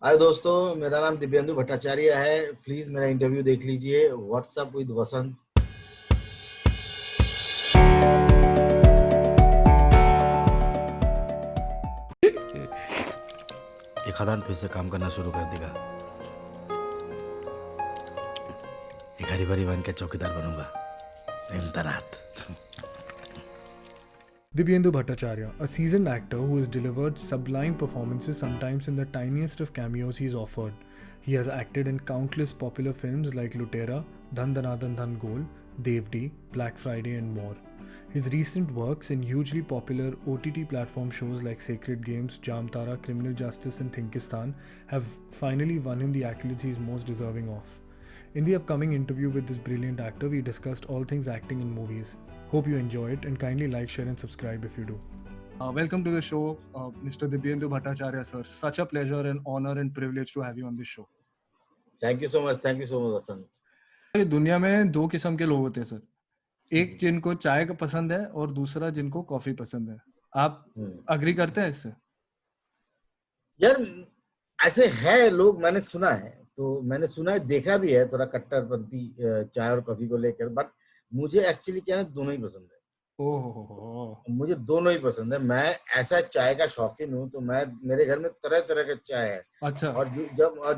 हाय दोस्तों, मेरा नाम दिव्येंदु भट्टाचार्य है। प्लीज मेरा इंटरव्यू देख लीजिए, व्हाट्सअप विद वसंत। ये खदान फिर से काम करना शुरू कर देगा। एक हरी भरी वन के चौकीदार बनूंगा दिन रात। Dibyendu Bhattacharya, a seasoned actor who has delivered sublime performances sometimes in the tiniest of cameos he's offered. He has acted in countless popular films like Lutera, Dhan Dhanadhan Dhan Gol, Devdi, Black Friday and more. His recent works in hugely popular OTT platform shows like Sacred Games, Jamtara, Criminal Justice and Thinkistan have finally won him the accolades he's most deserving of. In the upcoming interview with this brilliant actor, we discussed all things acting in movies. Hope you enjoy it and kindly like, share and subscribe if you do. Welcome to the show, Mr. Dibyendu Bhattacharya sir. Such a pleasure and honor and privilege to have you on this show. Thank you so much Vasant. ये दुनिया में दो किस्म के लोग होते हैं sir, एक जिनको चाय का पसंद है और दूसरा जिनको कॉफी पसंद है। आप अग्री करते हैं इससे? यार ऐसे है लोग, मैंने सुना है, देखा भी है थोड़ा कट्टरपंथी चाय और कॉफी को लेकर। बट मुझे एक्चुअली क्या है, दोनों ही पसंद है। मुझे दोनों ही पसंद है। मैं ऐसा चाय का शौकीन हूँ, तो मेरे घर में तरह तरह का चाय है। अच्छा। और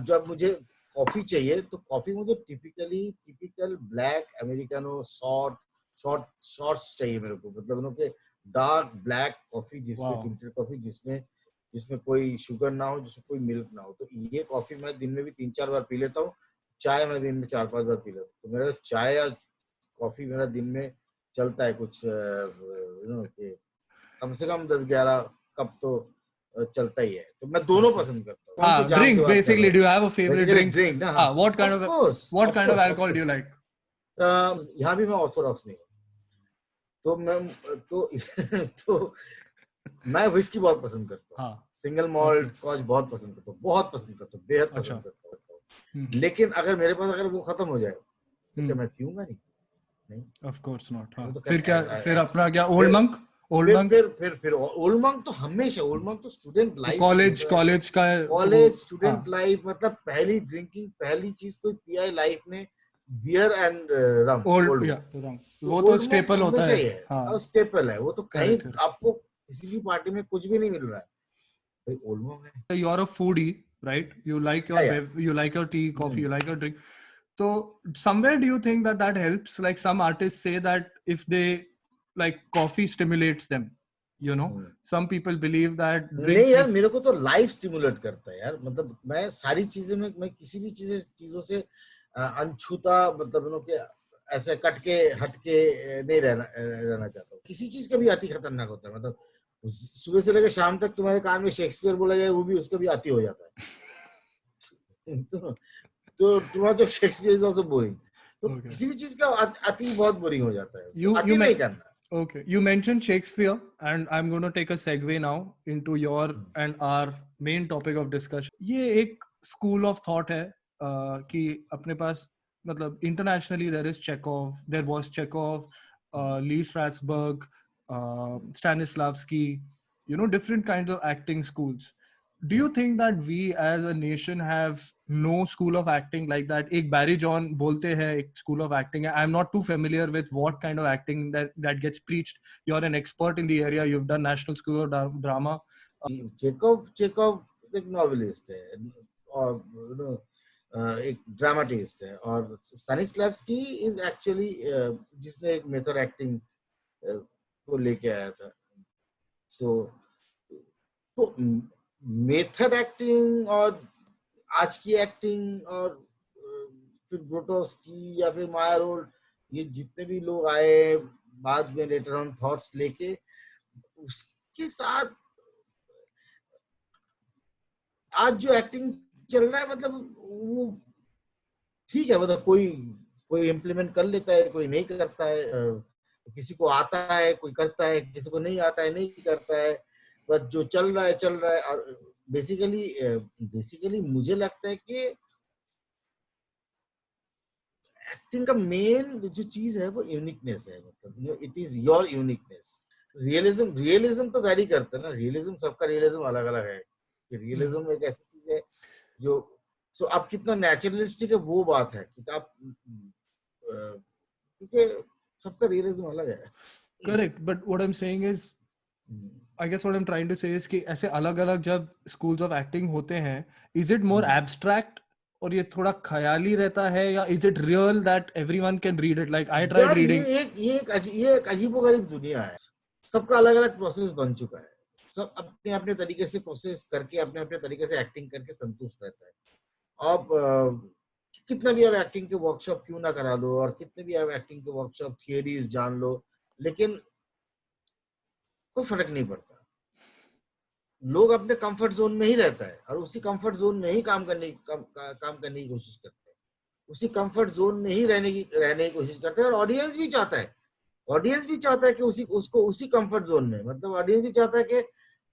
जब मुझे कॉफी चाहिए तो कॉफी मुझे टिपिकल ब्लैक अमेरिकानो शॉर्ट्स चाहिए मेरे को। मतलब उनके डार्क ब्लैक कॉफी, जिसमें फिल्टर कॉफी, जिसमें कोई शुगर ना हो, जिसमें कोई मिल्क ना हो। तो ये कॉफी मैं दिन में भी 3-4 बार पी लेता हूँ। चाय मैं दिन में 4-5 बार पी लेता हूँ। तो मेरा चाय और कॉफी मेरा दिन में चलता है कुछ कम से कम 10-11 कप तो चलता ही है। तो मैं दोनों पसंद करता हूँ। कौन से जाम की बात कर रहे हो? Basically, do you have a favorite drink? ना, what kind of alcohol do you like? यहाँ भी मैं ऑर्थोडॉक्स नहीं हूँ, तो मैं विस्की बहुत पसंद करता हूँ। सिंगल मॉल्ट स्कॉच बहुत पसंद करता हूँ, बेहद पसंद करता हूँ। लेकिन अगर वो खत्म हो जाए तो क्या मैं पीऊंगा? नहीं, ऑफ कोर्स नॉट। फिर अपना क्या ओल्ड मंक? फिर ओल्ड मंक तो हमेशा, ओल्ड मंक तो student life, college student life. मतलब पहली ड्रिंकिंग, पहली चीज कोई पिया है लाइफ में, बियर एंड रम। वो तो स्टेपल होता है। स्टेपल है वो। तो कहीं आपको किसी भी पार्टी में कुछ भी नहीं मिल रहा है, भाई ओल्ड मंक है। You are a foodie, right? You like your tea, coffee, you like your drink. So somewhere do you think that helps? Like some artists say that if they like coffee stimulates them, you know. Some people believe that नहीं यार, मेरे को तो life stimulate करता है यार। मतलब मैं सारी चीजें में, मैं किसी भी चीजों से अनछूता, मतलब उनके ऐसे कटके हटके नहीं रहना चाहता हूँ। किसी चीज का भी अति खतरनाक होता है। मतलब सुबह से लेकर शाम तक तुम्हारे कान में शेक्सपियर बोला जाए, वो भी उसका भी अति हो जाता है। तो तुम्हारा जो शेक्सपियर इज आल्सो बोरिंग। तो किसी भी चीज का अति बहुत बोरिंग हो जाता है। अति नहीं करना। Okay, you mentioned Shakespeare, and I'm going to take a segue now into your and our main topic of discussion. ये एक school of thought है कि अपने पास, मतलब internationally there was Chekhov, Lee Strasberg, Stanislavski, you know, different kinds of acting schools. Do you think that we as a nation have no school of acting like that? एक Barry John बोलते हैं एक school of acting है. I'm not too familiar with what kind of acting that gets preached. You're an expert in the area. You've done National School of Drama. Chekhov एक novelist है और एक dramatist है। और स्टानिस्लावस्की इज एक्चुअली जिसने एक method acting को लेके आया था। तो मेथड एक्टिंग और आज की एक्टिंग और फिर ग्रोटोस्की या फिर माया रोल, ये जितने भी लोग आए बाद में लेटर ऑन थॉट्स लेके, उसके साथ आज जो एक्टिंग चल रहा है, मतलब वो ठीक है। मतलब कोई इम्प्लीमेंट कर लेता है, कोई नहीं करता है। किसी को आता है, कोई करता है, किसी को नहीं आता है, नहीं करता है। बस जो चल रहा है। और बेसिकली मुझे लगता है कि एक्टिंग का मेन जो चीज है वो यूनिकनेस है। मतलब it is your uniqueness. Realism तो वैरी करता है ना। रियलिज्म, सबका रियलिज्म अलग अलग है। कि रियलिज्म एक ऐसी चीज है जो सो अब कितना नेचुरलिस्टिक है वो बात है, क्योंकि आप क्योंकि सबका रियलिज्म अलग है। Correct, but what I am saying is, I guess what I am trying to say is कि ऐसे अलग अलग जब स्कूल्स ऑफ एक्टिंग होते हैं, इज इट मोर एब्स्ट्रैक्ट और ये थोड़ा ख्याली रहता है, या is it real that everyone can read it? Like I tried यार रीडिंग। ये एक अजीबोगरीब दुनिया है, सबका अलग अलग प्रोसेस बन चुका है, सब अपने अपने तरीके से प्रोसेस करके अपने अपने तरीके से एक्टिंग करके संतुष्ट रहता है। अब कितना भी आप एक्टिंग के वर्कशॉप क्यों ना करा दो, और कितने भी आप एक्टिंग के वर्कशॉप थियरीज जान लो, लेकिन कोई फर्क नहीं पड़ता। लोग अपने कंफर्ट जोन में ही रहता है, और उसी कंफर्ट जोन में ही काम करने की कोशिश करते हैं, उसी कंफर्ट जोन में ही रहने की कोशिश करते हैं। और ऑडियंस भी चाहता है, ऑडियंस भी चाहता है कि उसी कंफर्ट जोन में, मतलब ऑडियंस भी चाहता है कि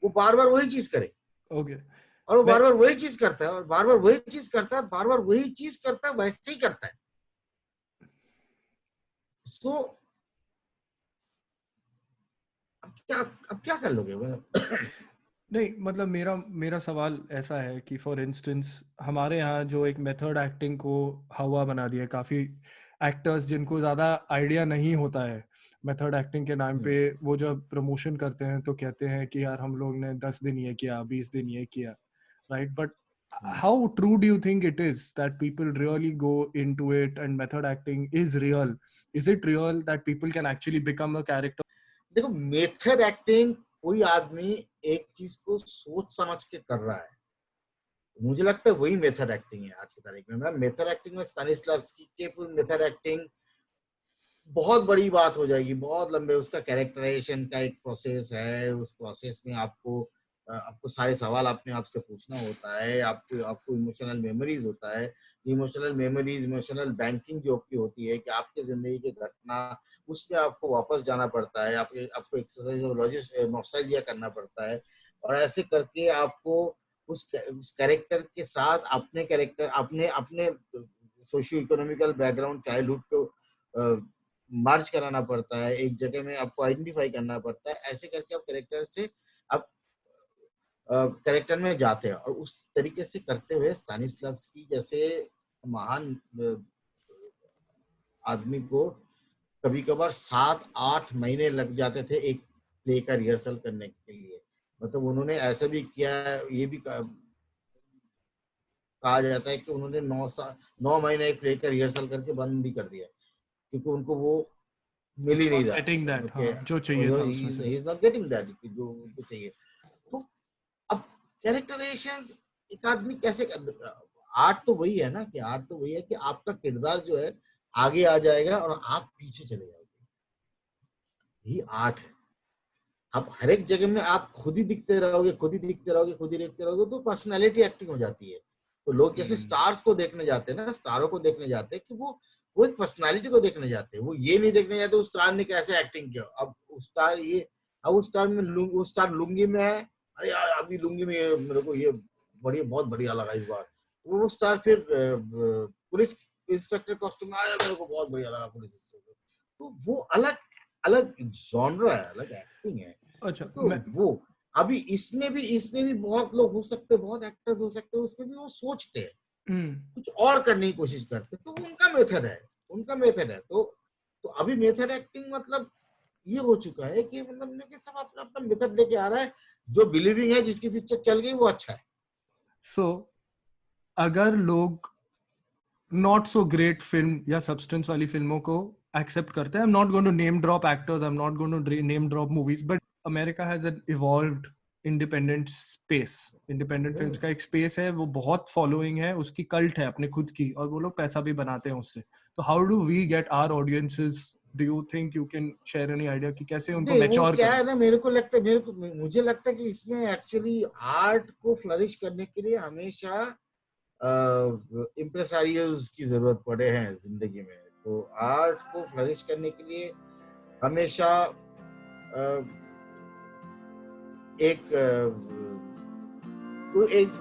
वो बार बार वही चीज करे, ओके, और वो मैं बार बार वही चीज करता है, और बार बार वही चीज करता है, बार बार वही चीज करता है, वैसे ही करता है। सो अब क्या कर लोगे मतलब? नहीं, मतलब मेरा मेरा सवाल ऐसा है कि फॉर इंस्टेंस हमारे यहाँ जो एक मेथड एक्टिंग को हवा बना दिया है, काफ़ी एक्टर्स जिनको ज़्यादा आइडिया नहीं होता है मेथड एक्टिंग के नाम पे, वो जब प्रमोशन करते हैं तो कहते हैं कि यार हम लोग ने 10 दिन ये किया, 20 दिन ये किया, right? But how true do you think it is that people really go into it and method acting is real? Is it real that people can actually become a character? देखो, मेथड एक्टिंग कोई आदमी एक चीज को सोच समझ के कर रहा है, मुझे लगता है वही मेथड एक्टिंग है आज की तारीख में। मैं मेथड एक्टिंग में स्तानिस्लावस्की के पूरी मेथड एक्टिंग बहुत बड़ी बात हो जाएगी, बहुत लंबे, उसका कैरेक्टराइजेशन का एक प्रोसेस है, उस प्रोसेस में आपको सारे सवाल अपने आप से पूछना होता है, आपको आपको इमोशनल मेमोरीज होता है, इमोशनल मेमोरीज, इमोशनल बैंकिंग जो आपकी होती है कि आपके जिंदगी की घटना, उसमें आपको वापस जाना पड़ता है, आपको एक्सरसाइज और नॉस्टैल्जिया करना पड़ता है, और ऐसे करके आपको उस कैरेक्टर के साथ अपने कैरेक्टर, अपने अपने सोशियो इकोनॉमिकल बैकग्राउंड, चाइल्डहुड को मार्च कराना पड़ता है, एक जगह में आपको आइडेंटिफाई करना पड़ता है, ऐसे करके आप आप कैरेक्टर में जाते हैं। और उस तरीके से करते हुए स्तानिस्लावस्की जैसे महान आदमी को कभी कभार 7-8 महीने लग जाते थे एक प्ले का रिहर्सल करने के लिए। मतलब उन्होंने ऐसा भी किया, ये भी कहा जाता है कि उन्होंने 9 महीने एक प्ले का रिहर्सल करके बंद भी कर दिया, क्योंकि उनको वो मिल ही नहीं नॉट रहा, गेटिंग दैट, हाँ, जो चाहिए था उसमें से। He is not getting that जो उनको चाहिए। तो अब कैरेक्टराइजेशंस एक आदमी कैसे आर्ट तो वही है ना, कि आर्ट तो वही है कि आपका किरदार जो है आगे आ जाएगा और आप पीछे चले जाओगे, यही आर्ट है। अब हर एक जगह में आप खुद ही दिखते रहोगे, खुद ही दिखते रहोगे, खुद ही देखते रहोगे, तो पर्सनैलिटी एक्टिंग हो जाती है। तो लोग जैसे स्टार्स को देखने जाते हैं ना, स्टारों को देखने जाते हैं कि वो एक पर्सनैलिटी को देखने जाते हैं, वो ये नहीं देखने जाते उस स्टार ने कैसे एक्टिंग किया। अब उस स्टार ये अब उस स्टार में उस स्टार लुंगी में है, अरे यार अभी लुंगी में मेरे को ये बढ़िया, बहुत बढ़िया लगा इस बार। वो स्टार फिर पुलिस इंस्पेक्टर कॉस्ट्यूम में, अरे मेरे को बहुत बढ़िया लगा पुलिस इंस्पेक्टर। तो वो अलग अलग जॉनरा है, अलग एक्टिंग है। अच्छा, तो मैं वो अभी इसमें भी बहुत लोग हो सकते हैं, बहुत एक्टर्स हो सकते हैं, उसमें भी वो सोचते हैं, कुछ और करने की कोशिश करते हैं, तो वो उनका मेथड है, उनका मेथड है। तो अभी मेथड एक्टिंग मतलब ये हो चुका है कि मतलब कि सब अपना अपना मेथड लेके आ रहा है, जो बिलीविंग है, जिसकी पिक्चर चल गई वो अच्छा है। सो अगर लोग नॉट सो ग्रेट फिल्म या सब्सटेंस वाली फिल्मों को एक्सेप्ट करते हैं, I am not going to name drop actors, I am not going to name drop movies, but America has an evolved independent space, independent films का एक space है, वो बहुत फॉलोइंग है, उसकी कल्ट है अपने खुद की, और वो लोग पैसा भी बनाते हैं उससे। तो how do we get our audiences? Do you think you can share any idea कि कैसे उनको नहीं, वो मैच्योर क्या करें? है ना, मुझे लगता है कि इसमें एक्चुअली आर्ट को फ्लरिश करने के लिए हमेशा इम्प्रेसारियोज की जरूरत पड़े हैं जिंदगी में। तो आर्ट को फ्लरिश करने के लिए हमेशा एक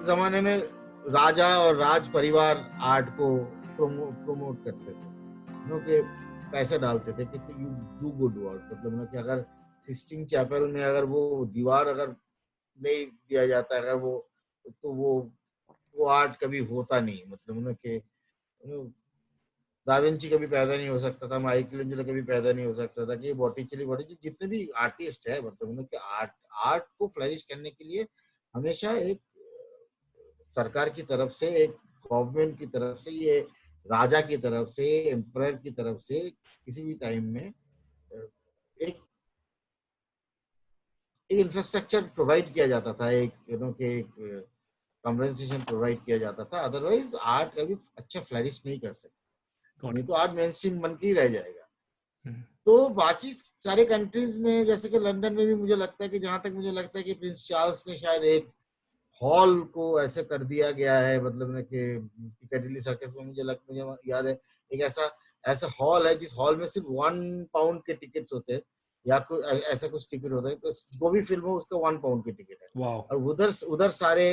जमाने में राजा और राज परिवार आर्ट को प्रोमोट करते थे, क्योंकि पैसे डालते थे कि यू डू गुड वर्क, मतलब ना कि अगर सिस्टिन चैपल में अगर वो दीवार अगर नहीं दिया जाता, अगर वो तो वो वो आर्ट कभी होता नहीं, मतलब उन्हें के दाविंची कभी पैदा नहीं हो सकता था, माइकलएंजेलो कभी पैदा नहीं हो सकता था, कि बॉटिचेली बॉटिचेली जितने भी आर्टिस्ट है, मतलब उनके आर्ट आर्ट को फ्लरिश करने के लिए हमेशा एक सरकार की तरफ से, एक गवर्नमेंट की तरफ से, ये राजा की तरफ से, एम्परर की तरफ से किसी भी टाइम में एक एक इंफ्रास्ट्रक्चर प्रोवाइड किया जाता था, एक के एक कंपनसेशन प्रोवाइड किया जाता था, अदरवाइज आर्ट कभी अच्छा फ्लरिश नहीं कर सकता, Got नहीं it. तो आर्ट मेन स्ट्रीम बन के ही रह जाएगा। हम्म, तो बाकी सारे कंट्रीज में, जैसे कि लंदन में भी मुझे लगता है कि, जहां तक मुझे लगता है कि प्रिंस चार्ल्स ने शायद एक हॉल को ऐसे कर दिया गया है, मतलब ना कि पिकाडिली सर्कस में मुझे याद है एक ऐसा ऐसा हॉल है जिस हॉल में सिर्फ 1 पाउंड के टिकट्स होते हैं, या ऐसा कुछ टिकट होता है, जो भी फिल्म हो उसका 1 पाउंड के टिकट है, wow. और उधर उधर सारे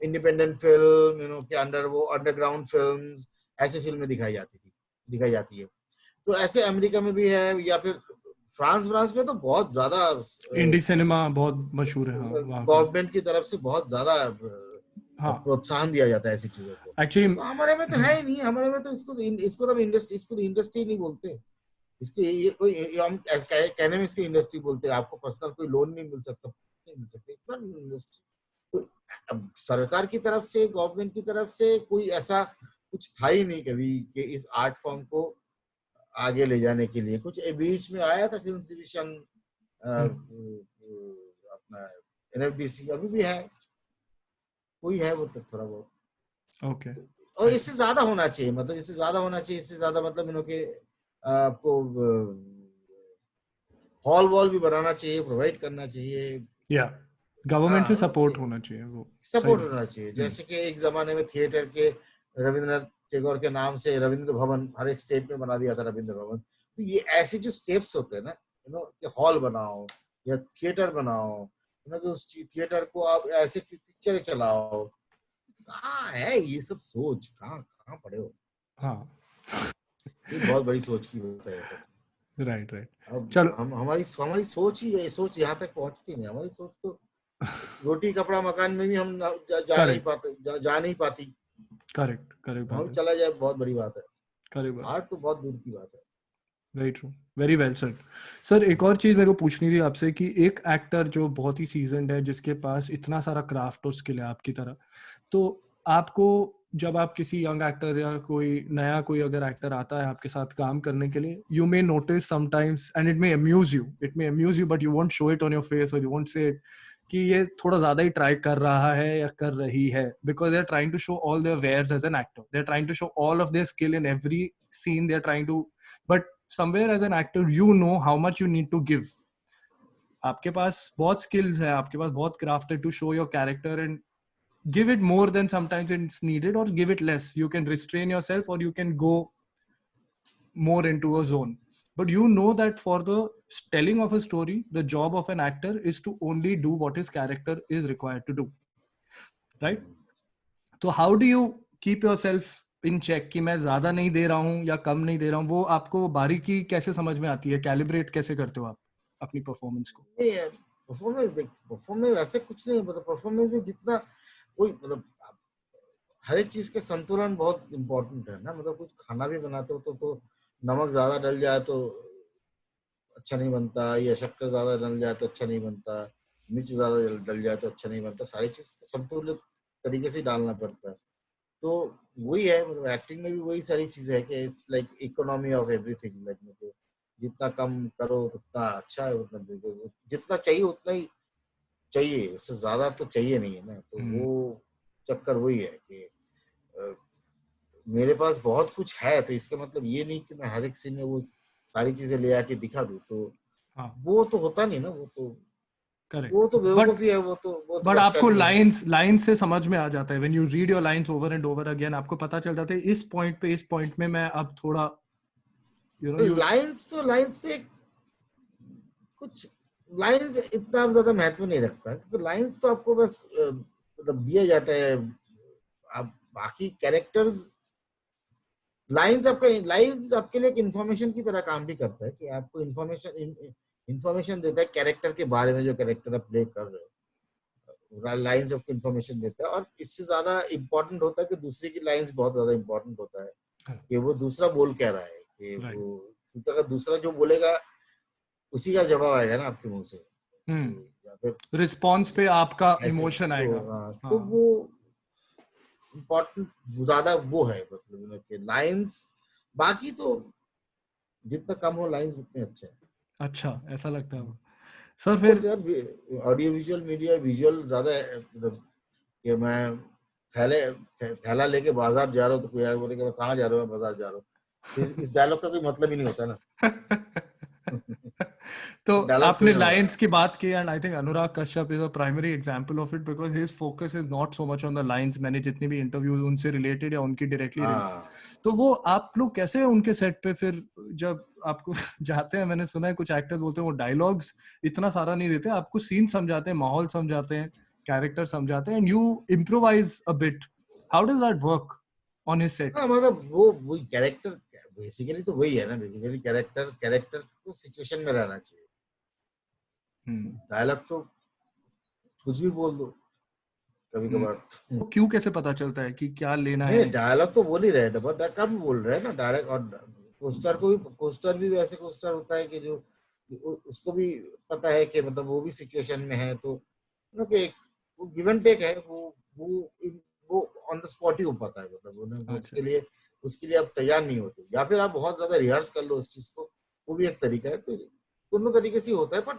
इंडिपेंडेंट फिल्म के अंडर, वो अंडरग्राउंड फिल्म्स, ऐसी फिल्में दिखाई जाती है। तो ऐसे अमेरिका में भी है, या फिर फ्रांस फ्रांस में तो बहुत ज्यादा इंडी सिनेमा बहुत मशहूर है, हाँ वहाँ का। गवर्नमेंट की तरफ से बहुत ज्यादा हाँ प्रोत्साहन दिया जाता है ऐसी चीजों को। एक्चुअली। तो हमारे में तो है ही नहीं, हमारे में तो इसको तो इंडस्ट्री नहीं बोलते, इसको ये कोई हम कहने में इसको इंडस्ट्री बोलते हैं। आपको पर्सनल कोई लोन नहीं मिल सकता, नहीं मिल सकता, इट्स नॉट इंडस्ट्री। तो अब सरकार की तरफ से, गवर्नमेंट की तरफ से कोई ऐसा कुछ था ही नहीं कभी कि इस आर्ट फॉर्म को आगे ले जाने के लिए। कुछ बीच में आया था फिल्म डिवीजन, अपना एनएफडीसी अभी भी है, कोई है वो तक थोड़ा बहुत। ओके। और इससे ज्यादा होना चाहिए, मतलब इससे ज्यादा होना चाहिए, इससे ज्यादा मतलब के आपको हॉल वॉल भी बनाना चाहिए, प्रोवाइड करना चाहिए। या गवर्नमेंट से हाँ, सपोर्ट होना चाहिए, वो सही सपोर्ट बात। होना चाहिए। जैसे कि एक जमाने में थिएटर के रविंद्रनाथ टैगोर के नाम से रविंद्र भवन हर एक स्टेट में बना दिया था, रविंद्र भवन। तो ये ऐसे जो स्टेप्स होते हैं ना, कि हॉल बनाओ या थिएटर बनाओ, कि उस थिएटर को आप ऐसे पिक्चर चलाओ। कहाँ है ये सब सोच, कहाँ कहाँ पड़े हो? हाँ ये बहुत बड़ी सोच की बात है ये सब। Right right. अब चलो। हम हमारी सोच ही है, सोच यहाँ तक पहुंचती नहीं। हमारी सोच तो रोटी कपड़ा मकान में भी हम जा नहीं करेक्ट पाते, जा नहीं पाती। करेक्ट करेक्ट वहां बात भी है। चला जाए बहुत बड़ी बात है। करेक्ट बात। आर्ट तो बहुत दूर की बात है। Very true. Very well said. Sir एक और चीज मेरे को पूछनी थी आपसे कि एक एक्टर जो बहुत ही सीजन्ड है, जिसके पास इतना सारा क्राफ्ट और स्किल है आपकी तरह, तो आपको जब आप किसी यंग एक्टर या कोई नया कोई अगर एक्टर आता है आपके साथ काम करने के लिए, you may notice sometimes and it may amuse you but you won't show it on your face और यू वोंट से कि ये थोड़ा ज्यादा ही ट्राई कर रहा है या कर रही है, because they are trying to show all their wares as an actor, they are trying to show all of their skill in every scene, they are trying to, but somewhere as an actor you know how much you need to give. आपके पास बहुत skills है, आपके पास बहुत craft है to show your character and give it more than sometimes it's needed, or give it less. You can restrain yourself or you can go more into a zone, but you know that for the telling of a story the job of an actor is to only do what his character is required to do, right? तो how do you keep yourself in check कि मैं ज्यादा नहीं दे रहा हूँ या कम नहीं दे रहा हूँ? वो आपको बारीकी कैसे समझ में आती है? कैलिब्रेट कैसे करते हो आप अपनी परफॉर्मेंस को? नहीं, परफॉर्मेंस देख, परफॉर्मेंस ऐसे कुछ नहीं है, मतलब परफॉर्मेंस में जितना कोई, मतलब हर एक चीज के संतुलन बहुत इंपॉर्टेंट है ना। मतलब कुछ खाना भी बनाते हो तो नमक ज्यादा डल जाए तो अच्छा नहीं बनता, या शक्कर ज्यादा डल जाए तो अच्छा नहीं बनता, मिर्च ज्यादा डल जाए तो अच्छा नहीं बनता। सारी चीज को संतुलित तरीके से डालना पड़ता है। तो वही है, मतलब एक्टिंग में भी वही सारी चीजें है कि it's like economy of everything, like जितना कम करो उतना अच्छा है, मतलब जितना चाहिए उतना ही चाहिए, उससे ज्यादा तो चाहिए नहीं है ना। तो वो चक्कर वही है कि अ, मेरे पास बहुत कुछ है, तो इसका मतलब ये नहीं कि मैं हर एक सीन में वो सारी चीजें ले आके दिखा दूं। तो हाँ वो तो होता नहीं ना, वो करेक्ट। तो बट बेवकूफी है, वो तो आपको बचकानी है। लाइंस लाइंस से समझ में आ जाता है, when you read your lines over and over again आपको पता चल जाता है इस पॉइंट में मैं अब थोड़ा यू नो यू। लाइंस तो एक कुछ लाइंस इतना ज्यादा महत्व नहीं रखता, क्योंकि लाइंस तो आपको बस मतलब दिया जाता है। आप बाकी कैरेक्टर्स, लाइंस आपके लिए एक इंफॉर्मेशन की तरह काम भी करता है, कि आपको इंफॉर्मेशन देता है कैरेक्टर के बारे में, जो कैरेक्टर आप प्ले कर रहे हो। लाइंस ऑफ इंफॉर्मेशन देता है, और इससे ज्यादा इम्पोर्टेंट होता है कि दूसरे की लाइंस बहुत ज्यादा इम्पोर्टेंट होता है कि वो दूसरा बोल क्या रहा है, कि राइट। वो, क्योंकि अगर दूसरा जो बोलेगा उसी का जवाब आएगा ना आपके मुंह से, तो या फिर रिस्पॉन्स पे आपका ऐसे, इमोशन तो आएगा। तो हाँ। वो इम्पोर्टेंट ज्यादा वो है, मतलब कि लाइंस, बाकी तो जितना कम हो लाइंस उतने अच्छे हैं। अच्छा, ऐसा लगता है। सर ऑफ फिर कोर्स यार, ऑडियो विजुअल मीडिया विजुअल ज्यादा है, मतलब कि मैं थैले थैला लेके बाजार जा रहा हूँ तो कोई आगे बोले कि मैं कहाँ जा रहा हूँ, मैं बाजार जा रहा हूँ, तो इस डायलॉग का कोई मतलब ही नहीं होता ना। तो डायलॉग आपने थोड़ी ना हो रहा लाइंस है। की बात की, and I think Anurag Kashyap is a primary example of it, because his focus is not so much on the lines. मैंने जितने भी इंटरव्यूज उनसे रिलेटेड या उनकी डायरेक्टली, हाँ तो वो आप लोग कैसे उनके सेट पे फिर जब आपको जाते हैं, मैंने सुना है कुछ एक्टर्स बोलते हैं वो डायलॉग्स इतना सारा नहीं देते, आपको सीन समझाते हैं, माहौल समझाते हैं, कैरेक्टर समझाते हैं, and you improvise a bit. How does that work on his set? हाँ, मतलब वो वही कैरेक्टर, बेसिकली तो वही है ना, बेसिकली कैरेक्टर कैरेक्टर को सिचुएशन में रहना चाहिए। डायलॉग तो कुछ भी बोल दो कभी कभार। तो क्यों कैसे पता चलता है कि क्या लेना नहीं, है? डायलॉग तो बोल ही रहे हैं, बट कब बोल रहे हैं ना डायरेक्ट, और पोस्टर भी वैसे पोस्टर होता है कि जो उसको भी पता है कि मतलब वो भी सिचुएशन में है, तो मतलब कि एक वो गिव एंड टेक है, वो ऑन द स्पॉट ही हो पाता है, मतलब वो अच्छा। उसके लिए आप तैयार नहीं होते, या फिर आप बहुत ज्यादा रिहर्स कर लो उस चीज को, वो भी एक तरीका है, तो दोनों तरीके से ही होता है, पर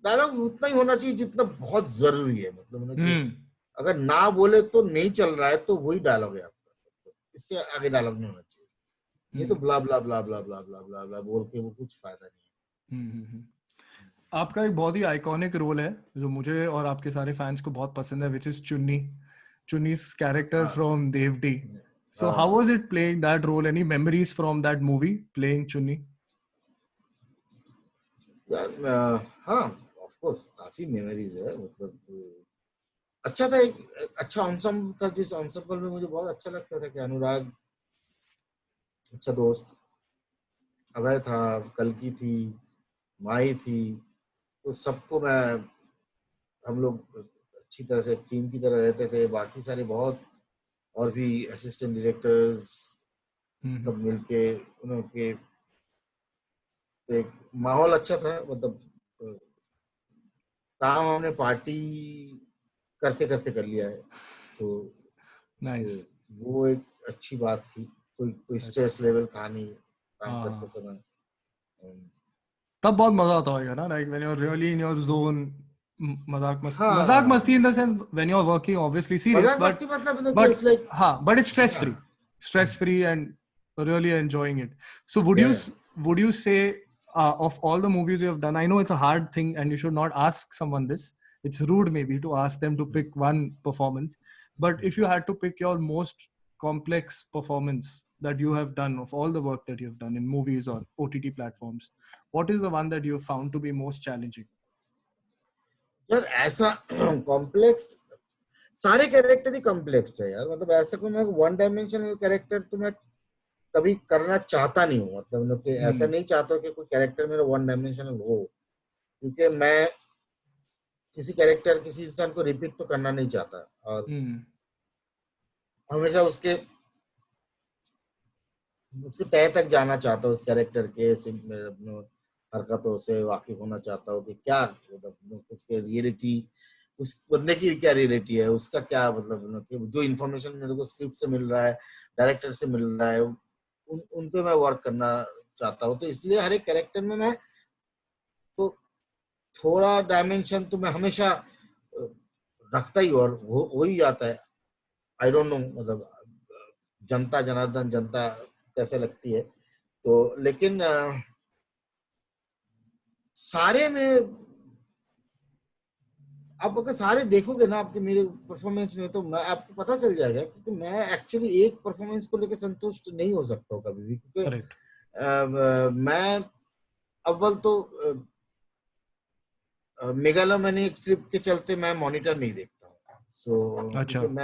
डायलॉग उतना ही होना चाहिए जितना बहुत जरूरी है, मतलब कि हम्म। अगर ना बोले तो नहीं चल रहा है तो वही डायलॉग है आपका, इससे आगे डायलॉग नहीं होना चाहिए, नहीं तो हम्म। ब्ला ब्ला ब्ला ब्ला ब्ला ब्ला ब्ला ब्ला बोल के वो कुछ फायदा नहीं हम्म। आपका एक बहुत ही आइकॉनिक रोल है जो मुझे और आपके सारे फैंस को बहुत पसंद है, विच इज चुन्नी, चुन्नी's है। कैरेक्टर हाँ फ्रॉम देवटी. So how हाँ was it playing that role? Any memories from that movie playing Chunni? यार, हाँ ऑफ कोर्स काफी मेमोरीज है, मतलब अच्छा था, एक अच्छा ensemble था, जिस ensemble में मुझे बहुत अच्छा लगता था कि अनुराग अच्छा दोस्त, अभय था, कल्कि थी, माही थी, तो सबको मैं, हम लोग अच्छी तरह से टीम की तरह रहते थे, बाकी सारे बहुत और भी असिस्टेंट डायरेक्टर्स हम्म। सब मिलके उनके, तो एक माहौल अच्छा था, मतलब काम हमने पार्टी करते करते कर लिया है, तो Nice. वो एक अच्छी बात थी, कोई कोई स्ट्रेस लेवल था नहीं काम करते हाँ, समय। अम, तब बहुत मजा आता होगा ना, like when you're really in your zone. मजाक हाँ, मस्ती in the sense when you're working obviously serious, मजाक मस्ती मतलब कि but इट्स लाइक, हाँ, but it's stress हाँ, free, stress free and really enjoying it. So would या you would you say, of all the movies you have done, I know it's a hard thing and you should not ask someone this, it's rude maybe to ask them to pick one performance, but if you had to pick your most complex performance that you have done of all the work that you have done in movies or OTT platforms, what is the one that you have found to be most challenging? यार ऐसा complex, सारे character ही complex है यार, मतलब ऐसा कोई मैं one dimensional character तो मैं कभी करना चाहता नहीं हूँ, मतलब कि ऐसा Hmm. नहीं चाहता हूँ कि कोई कैरेक्टर मेरा वन डायमेंशनल हो, क्योंकि मैं किसी कैरेक्टर किसी इंसान को रिपीट तो करना नहीं चाहता, और Hmm. हमेशा उसके उसके तह तक जाना चाहता हूँ, उस कैरेक्टर के हरकतों से वाकिफ होना चाहता हूँ कि क्या मतलब उसके रियलिटी, उस बंदे की क्या रियलिटी है, उसका क्या मतलब कि जो इन्फॉर्मेशन मेरे को स्क्रिप्ट से मिल रहा है, डायरेक्टर से मिल रहा है, उन पे मैं वर्क करना चाहता हूँ, तो इसलिए हर एक कैरेक्टर में मैं, तो थोड़ा डायमेंशन तो मैं हमेशा रखता ही, और हो ही जाता है। आई डोंट नो, मतलब जनता जनार्दन जनता कैसे लगती है, तो लेकिन सारे में आप अगर सारे देखोगे ना आपके मेरे परफॉर्मेंस में, तो मैं आपको पता चल जाएगा, क्योंकि मैं एक्चुअली एक परफॉर्मेंस को लेकर संतुष्ट नहीं हो सकता हूँ कभी भी, क्योंकि Correct. मैं अव्वल तो मेगालोमैनिक ट्रिप के चलते मैं मॉनिटर नहीं देखता हूँ, अच्छा. क्योंकि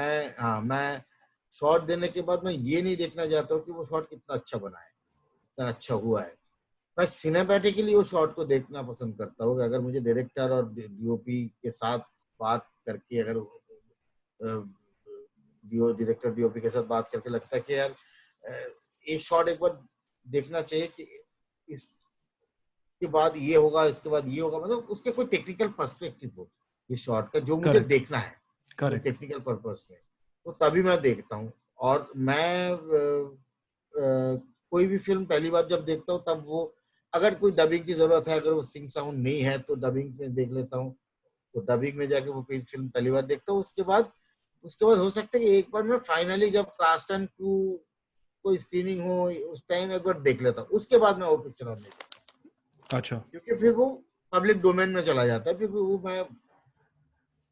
मैं शॉट देने के बाद मैं ये नहीं देखना चाहता हूँ कि वो शॉट कितना अच्छा बना है, कितना अच्छा हुआ है, मैं सिनेमैटिकली वो शॉट को देखना पसंद करता हूँ कि अगर मुझे डायरेक्टर और डीओपी के साथ बात करके, अगर डायरेक्टर डीओपी के साथ बात करके लगता है कि यार एक शॉट एक बार देखना चाहिए कि इसके बाद ये होगा, इसके बाद ये होगा, मतलब उसके कोई टेक्निकल पर्सपेक्टिव हो इस शॉट का जो मुझे करेक्ट, देखना है, कोई करेक्ट। टेक्निकल पर्पस में, तो तभी मैं देखता हूँ। और मैं कोई भी फिल्म पहली बार जब देखता हूँ तब वो, अगर कोई डबिंग की जरूरत है, अगर वो सिंग साउंड नहीं है तो डबिंग में देख लेता हूँ, तो डबिंग में जाके वो फिल्म पहली बार देखता हूँ। उसके बाद हो सकता है कि एक बार मैं फाइनली जब कास्ट एंड क्रू कोई स्क्रीनिंग हो उस टाइम एक बार देख लेता हूँ, उसके बाद मैं वो पिक्चर और नहीं देखता, अच्छा। क्योंकि फिर वो पब्लिक डोमेन में चला जाता है, क्योंकि वो मैं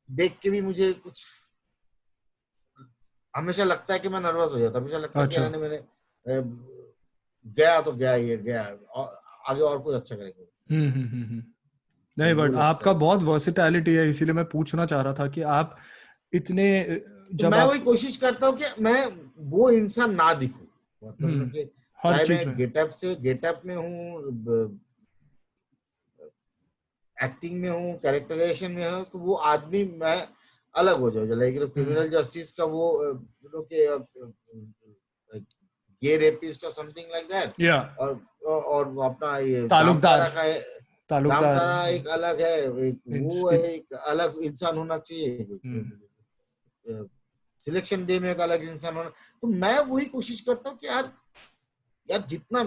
देख के भी मुझे कुछ हमेशा लगता है कि मैं नर्वस हो जाता, हमेशा लगता है कि अच्छा। यार मैंने गया तो गया, ये गया और आगे और कुछ अच्छा करेंगे, हम्म। तो नहीं, वो बट लगता आपका है। बहुत वर्सिटैलिटी है, इसीलिए मैं पूछना चाह रहा था कि आप इतने तो जब मैं आप वही कोशिश करता हूँ कि मैं वो इंसान ना दिखूं, मतलब ना हम्म कि हर चाहे चीज मैं में। गेटअप में हूँ, एक्टिंग में हूँ, कैरेक्टराइजेशन में हूँ, तो वो आदमी मैं अलग हो जाऊँ, लाइक हम्म। क्रिमिनल जस्टिस का वो गे रेपिस्ट और समथिंग लाइक दैट, या और अपना ये तालुकदार। जामतारा का है, तालुकदार। जामतारा एक अलग है, एक वो है, इन, एक अलग इंसान होना हम्म चाहिए, सिलेक्शन डे में एक अलग इंसान होना। तो मैं वही कोशिश करता हूँ कि यार यार जितना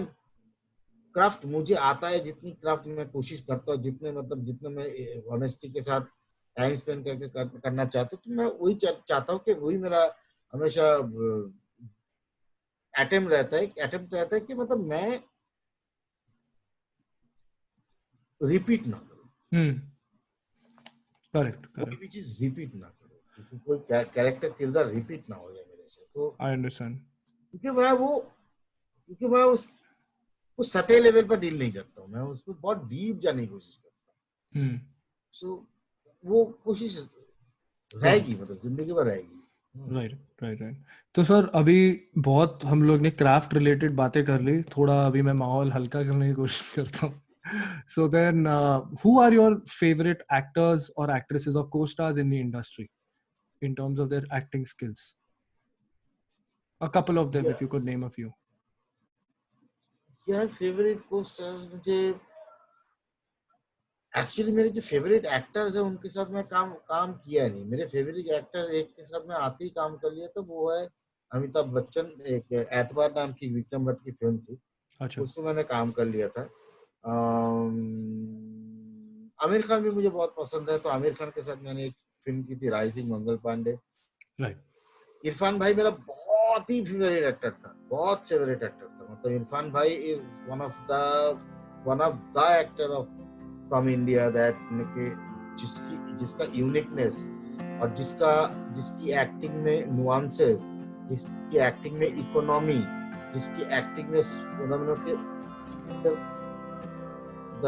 क्राफ्ट मुझे आता है, जितनी क्राफ्ट मैं कोशिश करता हूँ, जितने मतलब जितना मैं ऑनेस्टी के साथ टाइम स्पेंड करके करना चाहता हूँ, तो मैं वही चाहता हूँ कि वही मेरा हमेशा अटेम्प्ट रहता है कि मतलब मैं रिपीट ना करूँ, हम्म। करेक्ट, कोई करेक्ट। भी चीज रिपीट ना करूँ, क्योंकि कोई कैरेक्टर किरदार रिपीट ना हो जाए मेरे से, तो आई अंडरस्टैंड। क्योंकि मैं उस सतह लेवल पर डील नहीं करता हूँ, मैं उसमें बहुत डीप जाने की कोशिश करता हूँ। हम्म। सो वो कोशिश राइट, रहेगी, मतलब जिंदगी भर रहेगी। Right, right, right. तो सर, अभी बहुत हम लोग ने क्राफ्ट रिलेटेड बातें कर ली, थोड़ा अभी मैं माहौल हल्का करने की कोशिश करता हूँ। So then, who are your favourite actors और एक्ट्रेसेस और co stars in the industry in terms of their acting skills? A couple of them, या, if you could name a few. यार फेवरेट को स्टार्स मुझे actually, मेरे जो favourite actors हैं उनके साथ मैं काम काम किया नहीं। मेरे फेवरेट एक्टर एक के साथ मैं आते ही काम कर लिया, तो वो है अमिताभ बच्चन। एक एतबार नाम की विक्रम भट्ट की फिल्म थी, अच्छा। उसमें मैंने काम कर लिया था। आमिर खान भी मुझे बहुत पसंद है, तो आमिर खान के साथ मैंने एक फिल्म की थी, राइजिंग मंगल पांडे। राइट। इरफान भाई मेरा बहुत ही फेवरेट एक्टर था, बहुत फेवरेट एक्टर था, मतलब इरफान भाई is one of the actor of from India that, जिसका यूनिकनेस और जिसकी एक्टिंग में नुआंसेस, जिसकी एक्टिंग में इकोनॉमी, जिसकी एक्टिंग में the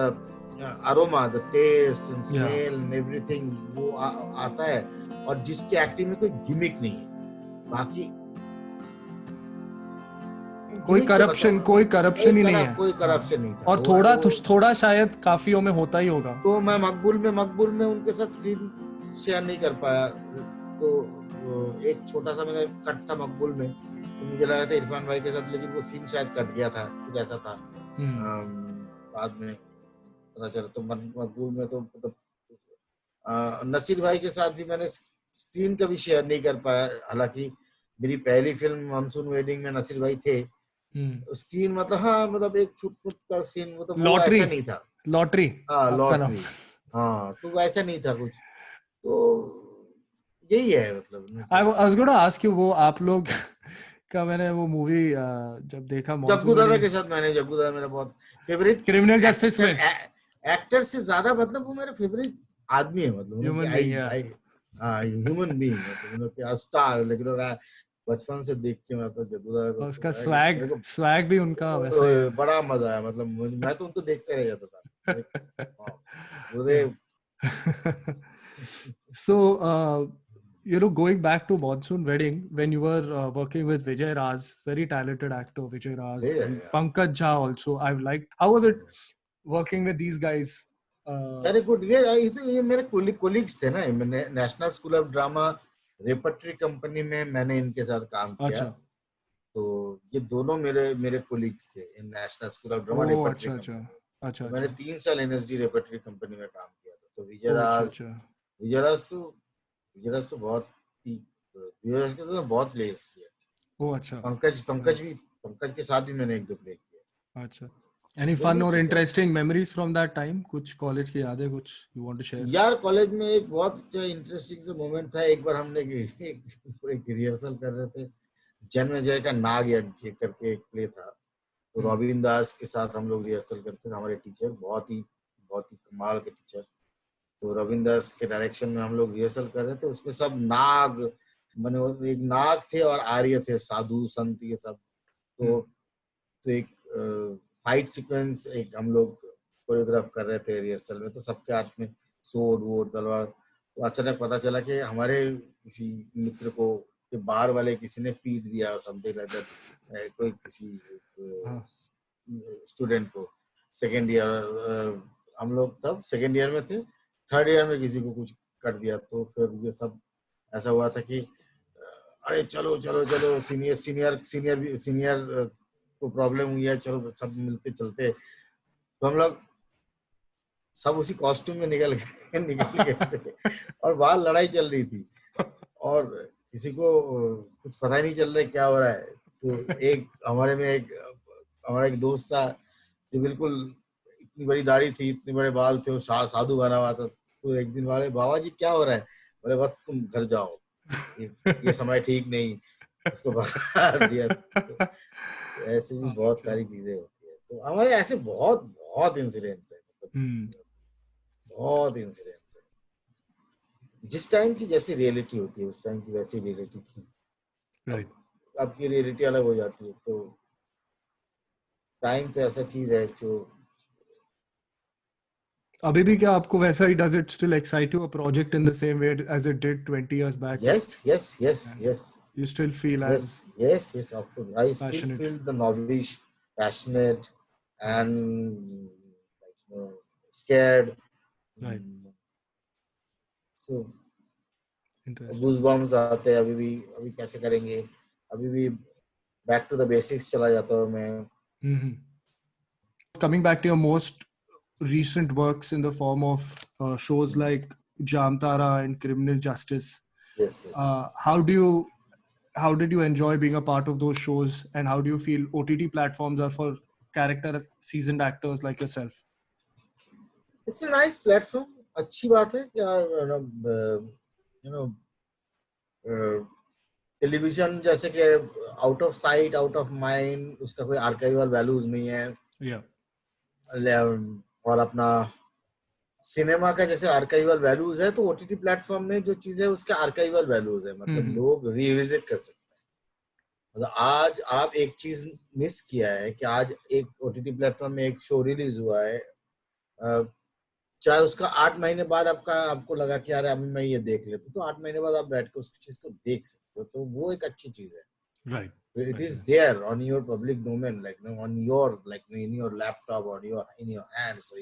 aroma, the taste and या स्मेल एंड एवरीथिंग, वो आता है, और जिसकी एक्टिंग में कोई गिमिक नहीं है। बाकी गिमिक से बचा हुआ, कोई करप्शन ही नहीं है। कोई हाँ, करप्शन नहीं था, और वो थोड़ा वो थोड़ा शायद काफियों में होता ही होगा। तो मैं मकबूल में उनके साथ स्क्रीन शेयर नहीं कर पाया, तो एक छोटा सा मेरा कट था मकबूल में, तो मुझे लगा था इरफान भाई के साथ, लेकिन वो सीन शायद कट गया था, कुछ ऐसा था। हम्म। बाद में पता चला, तो मकबूल में तो मतलब नसीर भाई के साथ भी मैंने स्क्रीन कभी शेयर नहीं कर पाया, हालांकि मेरी पहली फिल्म मानसून वेडिंग में नसीर भाई थे। हम्म। स्क्रीन मतलब हाँ, मतलब एक छुट फुट का स्क्रीन, मतलब वो लॉटरी, ऐसा नहीं था। लॉटरी हाँ आपका नाम। लॉटरी, हाँ तो वैसा नहीं था कुछ, तो यही है मतलब आई उनके। वाज गोना आस्क यू, वो आप लोग का मैंने वो मूवी जब देखा, जग्गू मॉनसून दादा वेडिंग, के साथ जग्गू दादा मेरा बहुत फेवरेट क्रिमिनल जस्टिस एक्टर, में एक्टर से ज्यादा मतलब वो मेरा फेवरेट आदमी है, मतलब उनके ह्यूमन बीइंग। आई आई ह्यूमन बीइंग, मतलब उनके स्टार, लेकिन बचपन से देख के मतलब जग्गू दादा को और उसका तो स्वैग, मेरे को स्वैग भी उनका वैसा ही है। बड़ा मजा आया, मतलब मैं तो उनको देखते रह जाता था, वाह, Yeah. Gurudev. So, Going back to Monsoon Wedding, when you were working with Vijay Raz, very talented actor Vijay Raz, and Yeah. Pankaj Jha also, I've liked. How was it working with these guys? Very good. ये मेरे colleagues थे ना. मैंने national school of drama repertory company में मैंने इनके साथ काम किया. अच्छा. तो ये दोनों मेरे मेरे कोलिग्स थे in national school of drama Oh, repertory अच्छा अच्छा. कंपनी. अच्छा तो मैंने अच्छा. 3 साल एनएसडी रेपर्टरी कंपनी में काम किया था. तो Oh, अच्छा अच्छा. विजयराज तो विजयराज के तो बहुत प्लेस किया. Oh, अच्छा. पंकज के साथ भी मैंने 1-2 प्ले किया. अच्छा. Any very fun good or super. interesting memories from that time? कुछ कॉलेज की यादें कुछ you want to share? यार कॉलेज में एक बहुत इंटरेस्टिंग सा मोमेंट था. एक बार हमने एक रिहर्सल कर रहे थे. जन्मजय का नाग यज्ञ करके एक प्ले था. तो रॉबिन दास के साथ हम लोग रिहर्सल करते थे. हमारे टीचर बहुत ही कमाल के टीचर. तो रॉबिन दास के डायरेक्शन में हम लोग रिहर्सल कर रहे थे. उसमें सब नाग बने हुए. एक नाग थे और आर्य थे, साधु संत ये सब. तो एक फाइट सीक्वेंस एक हम लोग कोरियोग्राफ कर रहे थे रिहर्सल में. तो सबके हाथ में सोड वोड तलवार. तो अचानक पता चला कि हमारे किसी मित्र को के बाहर वाले किसी ने पीट दिया समथिंग लाइक दैट. कोई किसी स्टूडेंट को. सेकेंड ईयर हम लोग तब सेकेंड ईयर में थे. थर्ड ईयर में किसी को कुछ कर दिया. तो फिर ये सब ऐसा हुआ था कि अरे चलो चलो चलो सीनियर को प्रॉब्लम हुई है, चलो सब मिलते चलते. तो हम लोग सब उसी कॉस्ट्यूम में निकल गए थे. और बाहर लड़ाई चल रही थी और किसी को कुछ पता ही नहीं चल रहा है क्या हो रहा है. तो हमारा एक दोस्त था जो बिल्कुल इतनी बड़ी दाढ़ी थी, इतने बड़े बाल थे, वो साधु बना हुआ था. तो एक दिन वाले बाबा जी क्या हो रहा है. बोले वत्स तुम घर जाओ, ये समय ठीक नहीं. उसको भगा दिया. तो ऐसे भी बहुत सारी चीजें होती है. तो हमारे ऐसे बहुत बहुत इंसिडेंट्स है. मतलब बहुत इंसिडेंट्स है. जिस टाइम की जैसी रियलिटी होती है उस टाइम की वैसी रियलिटी थी. राइट. अब की रियलिटी अलग हो जाती है. तो टाइम तो ऐसा चीज है जो अभी भी क्या आपको वैसा ही does it still excite you a project in the same way as it did 20 years back? yes. You still feel as Yes, of course. I still passionate? feel the novice, passionate, and scared. Right. So Interesting. Goosebumps आते हैं अभी कैसे करेंगे. अभी भी back to the basics चला जाता हूँ मैं. Coming back to your most recent works in the form of shows like Jamtara and Criminal Justice. Yes. How did you enjoy being a part of those shows, and how do you feel OTT platforms are for character seasoned actors like yourself? It's a nice platform. अच्छी बात है कि television जैसे कि out of sight out of mind, उसका कोई archival values नहीं है. और अपना सिनेमा का जैसे आर्काइवल वैल्यूज है, तो ओटीटी प्लेटफॉर्म में जो चीज है उसके आर्काइवल वैल्यूज है. मतलब लोग रिविजिट कर सकते हैं. मतलब आज आप एक चीज मिस किया है कि आज एक ओटीटी प्लेटफॉर्म में एक शो रिलीज हुआ है, चाहे उसका 8 महीने बाद आपको लगा कि यार अभी मैं ये देख लेता, तो 8 महीने बाद आप बैठ के उस चीज को देख सकते हो. तो वो एक अच्छी चीज है. Right. It is there on your public domain, like on your in your laptop or in your hand. So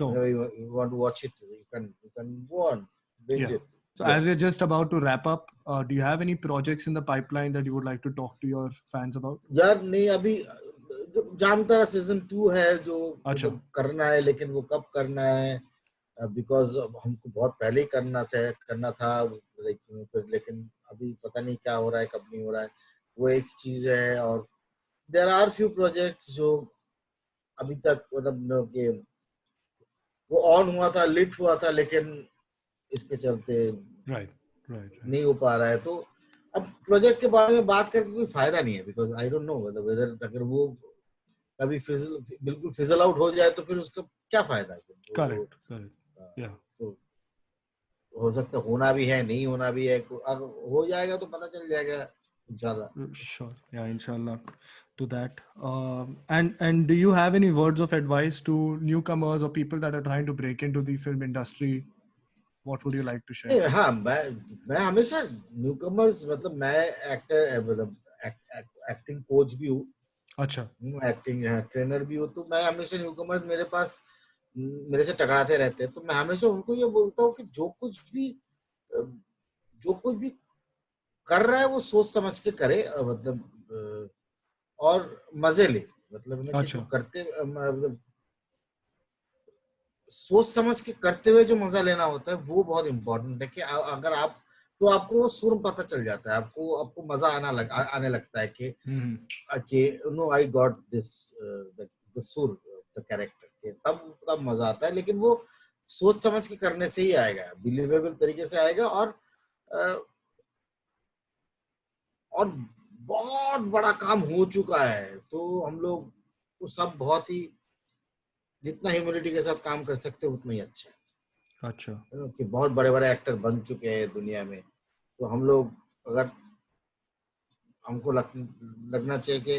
whenever you want to watch it, you can go on binge it. So as we're just about to wrap up, do you have any projects in the pipeline that you would like to talk to your fans about? यार नहीं, अभी Jamtara season 2 है जो करना है, लेकिन वो कब करना है बिकॉज हमको बहुत पहले ही करना था लेकिन अभी पता नहीं क्या हो रहा है, कब नहीं हो रहा है. वो एक चीज है. और देयर आर फ्यू प्रोजेक्ट्स जो अभी तक मतलब कि वो ऑन हुआ था, लिट हुआ था, लेकिन इसके चलते नहीं हो पा रहा है. तो अब प्रोजेक्ट के बारे में बात करके कोई फायदा नहीं है, because I don't know whether अगर वो कभी बिल्कुल फिजल आउट हो जाए तो फिर उसका क्या फायदा है. तो हो सकता होना भी है, नहीं होना भी है. अब हो जाएगा तो पता चल जाएगा इंशाल्लाह. Sure. Yeah, inshallah. To that. And do you have any words of advice to newcomers or people that are trying to break into the film industry? What would you like to share? नहीं, हाँ, मैं हमेशा newcomers, मतलब मैं actor, मतलब acting coach भी हूँ, अच्छा, एक्टिंग ट्रेनर भी हूँ, तो मैं हमेशा न्यूकमर्स मेरे पास मेरे से टकराते रहते हैं, तो मैं हमेशा उनको ये बोलता हूँ कि अ, जो कुछ भी कर रहा है वो सोच समझ के करे, मतलब और मजे ले, मतलब ना कि जो अच्छा, करते मतलब सोच समझ के करते हुए जो मजा लेना होता है वो बहुत इंपॉर्टेंट है कि अगर आप, तो आपको वो सुर पता चल जाता है, आपको आपको मजा आने लगता है कि no I got this the सुर, द कैरेक्टर के, तब मजा आता है, लेकिन वो सोच समझ के करने से ही आएगा, बिलीवेबल तरीके से आएगा, अ, और बहुत बड़ा काम हो चुका है, तो हम लोग वो सब बहुत ही, जितना ह्यूमिलिटी के साथ काम कर सकते हैं उतना ही अच्छा अच्छा, है, कि बहुत बड़े बड़े एक्टर बन चुके हैं दुनिया में, तो हम लोग, अगर हमको लगना चाहिए कि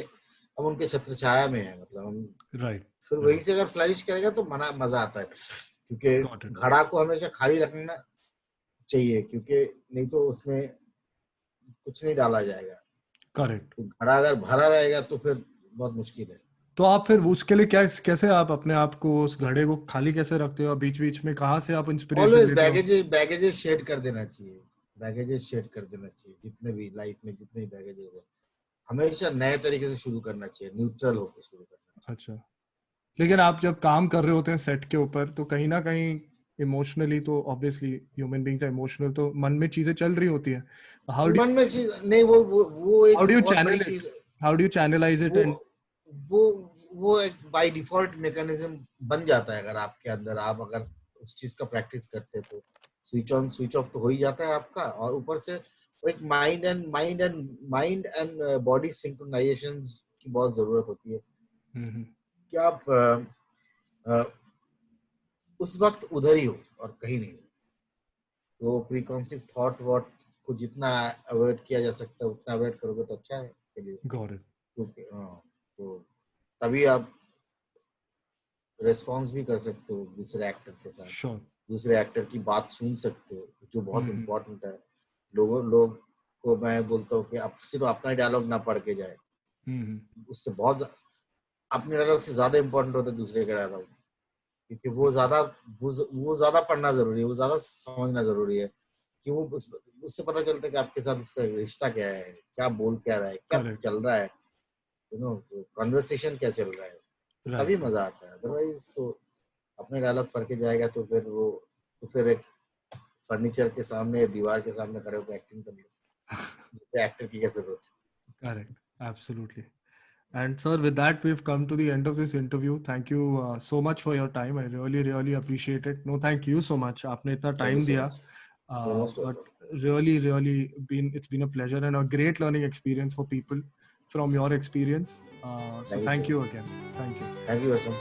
हम उनके छत्र छाया में है, मतलब हम राइट, फिर वहीं राइट, से अगर फ्लरिश करेगा तो मजा आता है, क्योंकि गॉट इट, घड़ा को हमेशा खाली रखना चाहिए, क्योंकि नहीं तो उसमें कुछ नहीं डाला जाएगा, करेक्ट। तो घड़ा अगर भरा रहेगा तो फिर बहुत मुश्किल है। तो आप फिर उसके लिए क्या, कैसे आप अपने आप को, उस घड़े को खाली कैसे रखते हो? बीच बीच में कहाँ से आप इंस्पिरेशन ऑलवेज लेते हो? बैगेजेस शेड कर देना चाहिए, बैगेजेस शेड कर देना चाहिए, जितने भी लाइफ में जितने भी बैगेजेस है, हमेशा नए तरीके से शुरू करना चाहिए, न्यूट्रल होकर शुरू करना चाहिए। अच्छा, लेकिन आप जब काम कर रहे होते हैं सेट के ऊपर, तो कहीं ना कहीं इमोशनली, तो obviously human beings are emotional, तो मन में चीजें चल रही होती हैं। हाउ डू मन में चीज नहीं, वो हाउ एक डू यू बहुत बड़ी चैनल इट? चीज, how do you channelize it? वो एंड वो वो एक बाय डिफॉल्ट मैकेनिज्म बन जाता है, अगर आपके अंदर, आप अगर उस चीज का प्रैक्टिस करते तो स्विच ऑन स्विच ऑफ तो हो ही जाता है आपका, और ऊपर से वो एक माइंड एंड बॉडी सिंक्रोनाइजेशन की बहुत जरूरत होती है, कि आप अ, उस वक्त उधर ही हो और कहीं नहीं हो, तो प्रीकॉन्सिव थॉट वॉट को जितना अवॉइड किया जा सकता है उतना अवॉइड करोगे तो अच्छा है के लिए, गॉट इट, क्योंकि हाँ, तो तभी आप रेस्पॉन्स भी कर सकते हो दूसरे एक्टर के साथ, श्योर, दूसरे एक्टर की बात सुन सकते हो, जो बहुत इम्पोर्टेंट है। लोग को मैं बोलता हूँ कि आप सिर्फ अपना डायलॉग ना पढ़ के जाए, उससे बहुत, अपने डायलॉग से ज्यादा इम्पोर्टेंट होता है दूसरे का डायलॉग, क्योंकि वो ज्यादा पढ़ना जरूरी है, वो ज्यादा समझना जरूरी है, कि वो उससे पता चलता है कि आपके साथ उसका रिश्ता क्या है, क्या बोल क्या रहा है, क्या करेक्ट, चल रहा है, यू नो, कन्वर्सेशन क्या चल रहा है, तो तभी राइट, मजा आता है, अदरवाइज तो अपने डायलॉग पढ़ के जाएगा तो फिर वो, तो फिर एक फर्नीचर के सामने, दीवार के सामने खड़े होकर एक्टिंग कर लो, एक्टर की क्या जरूरत correct, absolutely. And sir, with that, we've come to the end of this interview. Thank you so much for your time. I really, really appreciate it. No, thank you so much. आपने इतना है। Thank you time सो दिया. Much, most But welcome. really, really it's been a pleasure and a great learning experience for people from your experience. So thank you so thank you much, again. Thank you. Thank you Vasant.